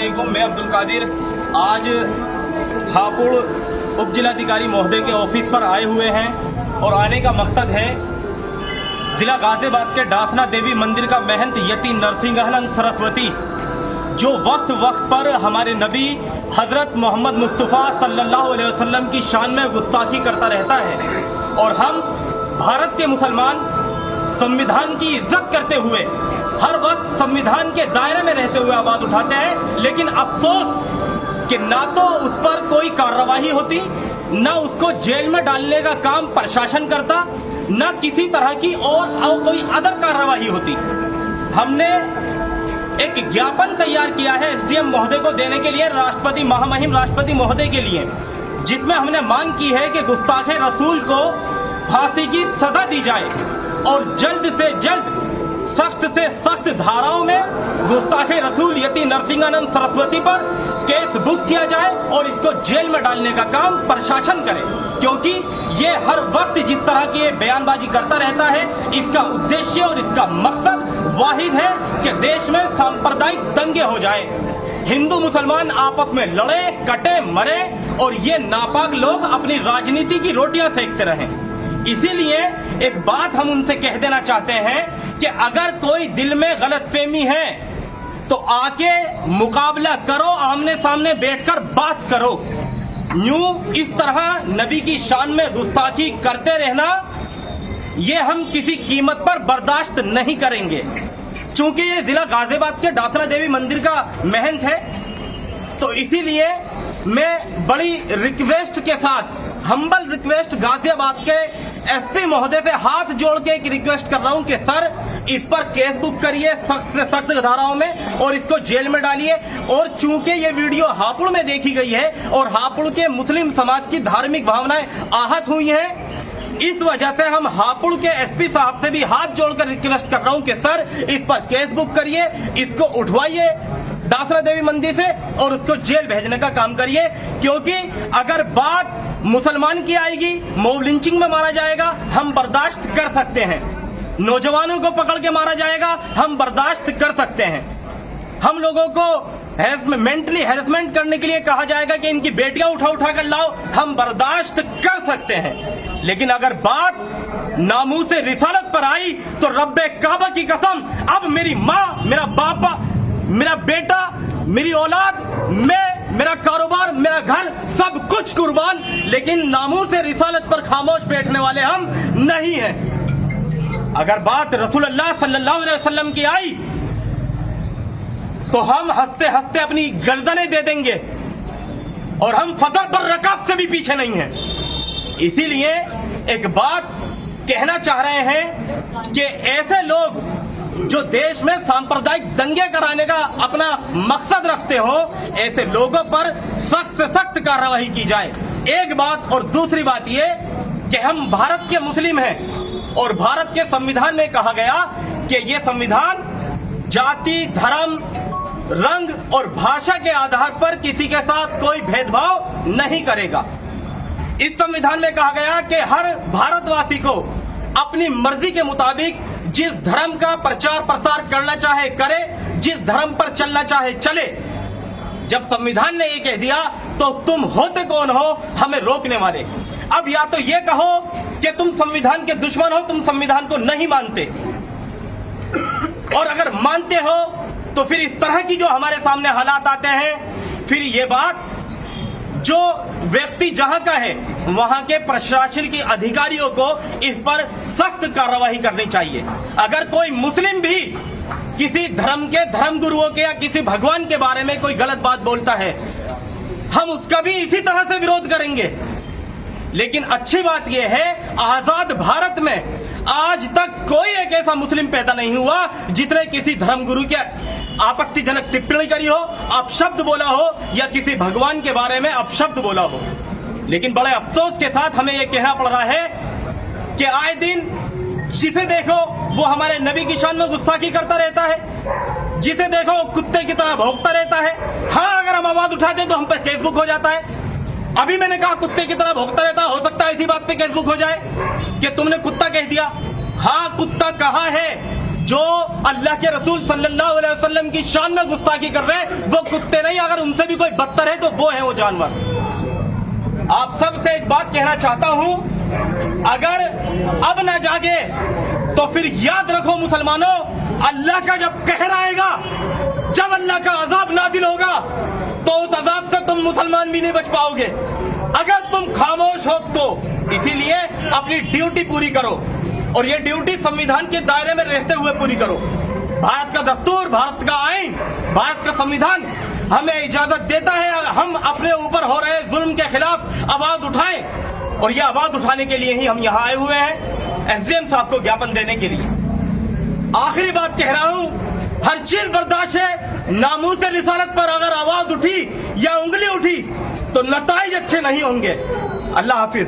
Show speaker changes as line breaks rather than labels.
अस्सलामुअलैकुम। मैं अब्दुल कादिर आज हापुड़ उप जिलाधिकारी महोदय के ऑफिस पर आए हुए हैं और आने का मकसद है जिला गाजियाबाद के डासना देवी मंदिर का महंत यति नरसिंहानंद सरस्वती जो वक्त वक्त पर हमारे नबी हजरत मोहम्मद मुस्तफ़ा सल्लल्लाहु अलैहि वसल्लम की शान में गुस्ताखी करता रहता है और हम भारत के मुसलमान संविधान की इज्जत करते हुए हर वक्त संविधान के दायरे में रहते हुए आवाज उठाते हैं। लेकिन अफसोस कि ना तो उस पर कोई कार्रवाई होती, ना उसको जेल में डालने का काम प्रशासन करता, ना किसी तरह की और कोई अदर कार्रवाई होती। हमने एक ज्ञापन तैयार किया है एसडीएम महोदय को देने के लिए, राष्ट्रपति महामहिम राष्ट्रपति महोदय के लिए, जिसमें हमने मांग की है कि गुस्ताखे रसूल को फांसी की सजा दी जाए और जल्द से जल्द सख्त से सख्त धाराओं में गुस्ताखे रसूल यति नरसिंहानंद सरस्वती पर केस बुक किया जाए और इसको जेल में डालने का काम प्रशासन करे, क्योंकि ये हर वक्त जिस तरह की बयानबाजी करता रहता है, इसका उद्देश्य और इसका मकसद वाहिद है कि देश में सांप्रदायिक दंगे हो जाए, हिंदू मुसलमान आपस में लड़े कटे मरे और ये नापाक लोग अपनी राजनीति की रोटियां सेकते रहें। इसीलिए एक बात हम उनसे कह देना चाहते हैं कि अगर कोई दिल में गलतफहमी है तो आके मुकाबला करो, आमने सामने बैठकर बात करो। यूं इस तरह नबी की शान में गुस्ताखी करते रहना ये हम किसी कीमत पर बर्दाश्त नहीं करेंगे। चूंकि ये जिला गाजियाबाद के डासना देवी मंदिर का महंत है तो इसीलिए मैं बड़ी रिक्वेस्ट के साथ, हम्बल रिक्वेस्ट गाजियाबाद के एसपी महोदय से हाथ जोड़ के एक रिक्वेस्ट कर रहा हूं कि सर इस पर केस बुक करिए सख्त से सख्त धाराओं में और इसको जेल में डालिए। और चूंकि ये वीडियो हापुड़ में देखी गई है और हापुड़ के मुस्लिम समाज की धार्मिक भावनाएं आहत हुई हैं, इस वजह से हम हापुड़ के एसपी साहब से भी हाथ जोड़कर रिक्वेस्ट कर रहा हूं कि सर इस पर केस बुक करिए, इसको उठवाइए डासना देवी मंदिर से और उसको जेल भेजने का काम करिए। क्योंकि अगर बात मुसलमान की आएगी, मॉब लिंचिंग में मारा जाएगा, हम बर्दाश्त कर सकते हैं। नौजवानों को पकड़ के मारा जाएगा, हम बर्दाश्त कर सकते हैं। हम लोगों को मेंटली हैरेसमेंट करने के लिए कहा जाएगा कि इनकी बेटियां उठा कर लाओ, हम बर्दाश्त कर सकते हैं। लेकिन अगर बात नामूस से रिसालत पर आई तो रब्बे काबा की कसम, अब मेरी माँ, मेरा बापा, मेरा बेटा, मेरी औलाद, मैं, मेरा कारोबार, मेरा घर, सब कुछ कुर्बान, लेकिन नामूस से रिसालत पर खामोश बैठने वाले हम नहीं हैं। अगर बात रसूलुल्लाह सल्लल्लाहु अलैहि वसल्लम की आई तो हम हंसते हंसते अपनी गर्दनें दे देंगे और हम फदर पर रकाब से भी पीछे नहीं हैं। इसीलिए एक बात कहना चाह रहे हैं कि ऐसे लोग जो देश में सांप्रदायिक दंगे कराने का अपना मकसद रखते हो, ऐसे लोगों पर सख्त से सख्त कार्रवाई की जाए। एक बात, और दूसरी बात ये कि हम भारत के मुस्लिम हैं और भारत के संविधान में कहा गया कि ये संविधान जाति, धर्म, रंग और भाषा के आधार पर किसी के साथ कोई भेदभाव नहीं करेगा। इस संविधान में कहा गया कि हर भारतवासी को अपनी मर्जी के मुताबिक जिस धर्म का प्रचार प्रसार करना चाहे करे, जिस धर्म पर चलना चाहे चले। जब संविधान ने ये कह दिया तो तुम होते कौन हो हमें रोकने वाले? अब या तो ये कहो कि तुम संविधान के दुश्मन हो, तुम संविधान को नहीं मानते, और अगर मानते हो तो फिर इस तरह की जो हमारे सामने हालात आते हैं, फिर ये बात जो व्यक्ति जहां का है वहां के प्रशासन के अधिकारियों को इस पर सख्त कार्रवाई करनी चाहिए। अगर कोई मुस्लिम भी किसी धर्म के धर्म गुरुओं के या किसी भगवान के बारे में कोई गलत बात बोलता है, हम उसका भी इसी तरह से विरोध करेंगे। लेकिन अच्छी बात यह है, आजाद भारत में आज तक कोई एक ऐसा मुस्लिम पैदा नहीं हुआ जिसने किसी धर्मगुरु के आपत्तिजनक टिप्पणी करी हो, अपशब्द बोला हो या किसी भगवान के बारे में अपशब्द बोला हो। लेकिन बड़े अफसोस के साथ हमें यह कहना पड़ रहा है कि आए दिन जिसे देखो वो हमारे नबी की शान में गुस्ताखी करता रहता है, जिसे देखो कुत्ते की तरह भौंकता रहता है। हाँ, अगर हम आवाज उठाते तो हम पर केस बुक हो जाता है। अभी मैंने कहा कुत्ते की तरह भौंकता रहता, हो सकता है इसी बात पे केस बुक हो जाए कि तुमने कुत्ता कह दिया। हाँ, कुत्ता कहा है, जो अल्लाह के रसूल सल्लल्लाहु अलैहि वसल्लम की शान में गुस्ताखी कर रहे हैं वो कुत्ते नहीं, अगर उनसे भी कोई बदतर है तो वो है वो जानवर। आप सबसे एक बात कहना चाहता हूं, अगर अब न जागे तो फिर याद रखो मुसलमानों, अल्लाह का जब कहर आएगा, जब अल्लाह का अजाब नादिल होगा तो उस अजाब से तुम मुसलमान भी नहीं बच पाओगे अगर तुम खामोश हो तो। इसीलिए अपनी ड्यूटी पूरी करो और ये ड्यूटी संविधान के दायरे में रहते हुए पूरी करो। भारत का दस्तूर, भारत का आईन, भारत का संविधान हमें इजाजत देता है हम अपने ऊपर हो रहे जुल्म के खिलाफ आवाज उठाएं, और ये आवाज उठाने के लिए ही हम यहाँ आए हुए हैं, एसडीएम साहब को ज्ञापन देने के लिए। आखिरी बात कह रहा हूं, हर चीज बर्दाश्त है, नामूस रिसालत पर अगर आवाज उठी या उंगली उठी तो नताइज अच्छे नहीं होंगे। अल्लाह हाफिज।